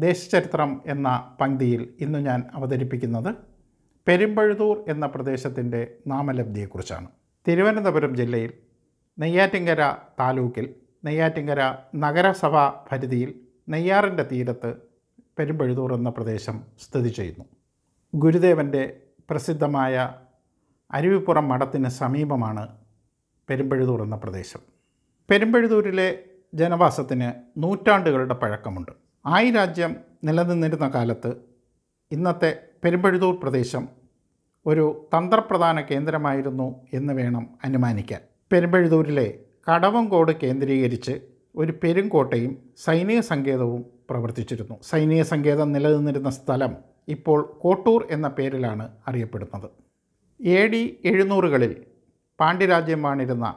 ദേശചരിത്രം എന്ന പങ്ക്തിയിൽ ഇന്ന് ഞാൻ അവതരിപ്പിക്കുന്നത് പെരുമ്പഴുതൂർ എന്ന പ്രദേശത്തിൻ്റെ നാമലബ്ധിയെക്കുറിച്ചാണ്. തിരുവനന്തപുരം ജില്ലയിൽ നെയ്യാറ്റിൻകര താലൂക്കിൽ നെയ്യാറ്റിൻകര നഗരസഭാ പരിധിയിൽ നെയ്യാറിൻ്റെ തീരത്ത് പെരുമ്പഴുതൂർ എന്ന പ്രദേശം സ്ഥിതി ചെയ്യുന്നു. ഗുരുദേവൻ്റെ പ്രസിദ്ധമായ അരുവിപ്പുറം മഠത്തിന് സമീപമാണ് പെരുമ്പഴുതൂർ എന്ന പ്രദേശം. പെരുമ്പഴുതൂരിലെ ജനവാസത്തിന് നൂറ്റാണ്ടുകളുടെ പഴക്കമുണ്ട്. ആയിരാജ്യം നിലനിന്നിരുന്ന കാലത്ത് ഇന്നത്തെ പെരുമ്പഴുതൂർ പ്രദേശം ഒരു തന്ത്രപ്രധാന കേന്ദ്രമായിരുന്നു എന്ന് വേണം അനുമാനിക്കാൻ. പെരുമ്പഴുതൂരിലെ കടവങ്കോട് കേന്ദ്രീകരിച്ച് ഒരു പെരുങ്കോട്ടയും സൈനിക സങ്കേതവും പ്രവർത്തിച്ചിരുന്നു. സൈനിക സങ്കേതം നിലനിന്നിരുന്ന സ്ഥലം ഇപ്പോൾ കോട്ടൂർ എന്ന പേരിലാണ് അറിയപ്പെടുന്നത്. AD 700-കളിൽ പാണ്ഡ്യരാജ്യം വാണിരുന്ന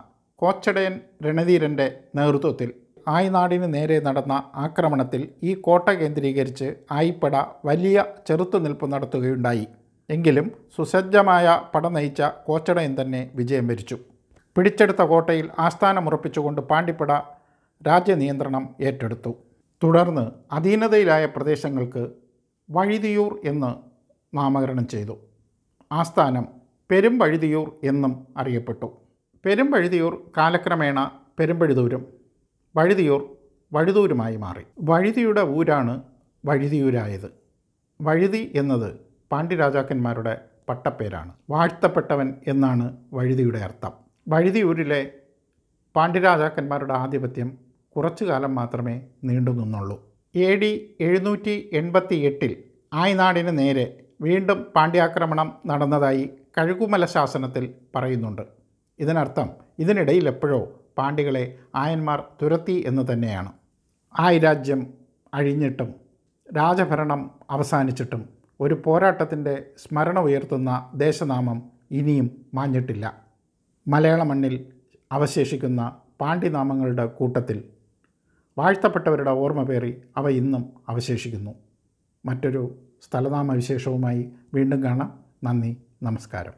കോച്ചടയൻ രണധീരൻ്റെ നേതൃത്വത്തിൽ ആയിനാടിന് നേരെ നടന്ന ആക്രമണത്തിൽ ഈ കോട്ട കേന്ദ്രീകരിച്ച് ആയിപ്പട വലിയ ചെറുത്തുനിൽപ്പ് നടത്തുകയുണ്ടായി. എങ്കിലും സുസജ്ജമായ പട നയിച്ച കോച്ചടയൻ തന്നെ വിജയം വരിച്ചു. പിടിച്ചെടുത്ത കോട്ടയിൽ ആസ്ഥാനമുറപ്പിച്ചുകൊണ്ട് പാണ്ഡ്യപ്പട രാജ്യനിയന്ത്രണം ഏറ്റെടുത്തു. തുടർന്ന് അധീനതയിലായ പ്രദേശങ്ങൾക്ക് വഴുതിയൂർ എന്ന് നാമകരണം ചെയ്തു. ആസ്ഥാനം പെരുമ്പഴുതിയൂർ എന്നും അറിയപ്പെട്ടു. പെരുമ്പഴുതിയൂർ കാലക്രമേണ പെരുമ്പഴുതൂരും വഴുതിയൂർ വഴുതൂരുമായി മാറി. വഴുതിയുടെ ഊരാണ് വഴുതിയൂരായത്. വഴുതി എന്നത് പാണ്ഡ്യരാജാക്കന്മാരുടെ പട്ടപ്പേരാണ്. വാഴ്ത്തപ്പെട്ടവൻ എന്നാണ് വഴുതിയുടെ അർത്ഥം. വഴുതിയൂരിലെ പാണ്ഡ്യരാജാക്കന്മാരുടെ ആധിപത്യം കുറച്ചു കാലം മാത്രമേ നീണ്ടു നിന്നുള്ളൂ. AD 788-ൽ ആയിനാടിന് നേരെ വീണ്ടും പാണ്ഡ്യാക്രമണം നടന്നതായി കഴുകുമല ശാസനത്തിൽ പറയുന്നുണ്ട്. ഇതിനർത്ഥം ഇതിനിടയിൽ എപ്പോഴോ പാണ്ഡ്യകളെ ആയന്മാർ തുരത്തി എന്ന് തന്നെയാണ്. ആയിരാജ്യം അഴിഞ്ഞിട്ടും രാജഭരണം അവസാനിച്ചിട്ടും ഒരു പോരാട്ടത്തിൻ്റെ സ്മരണ ഉയർത്തുന്ന ദേശനാമം ഇനിയും മാഞ്ഞിട്ടില്ല. മലയാള മണ്ണിൽ അവശേഷിക്കുന്ന പാണ്ഡ്യനാമങ്ങളുടെ കൂട്ടത്തിൽ വാഴ്ത്തപ്പെട്ടവരുടെ ഓർമ്മ പേറി അവ ഇന്നും അവശേഷിക്കുന്നു. മറ്റൊരു സ്ഥലനാമ വിശേഷവുമായി വീണ്ടും കാണാം. നന്ദി, നമസ്കാരം.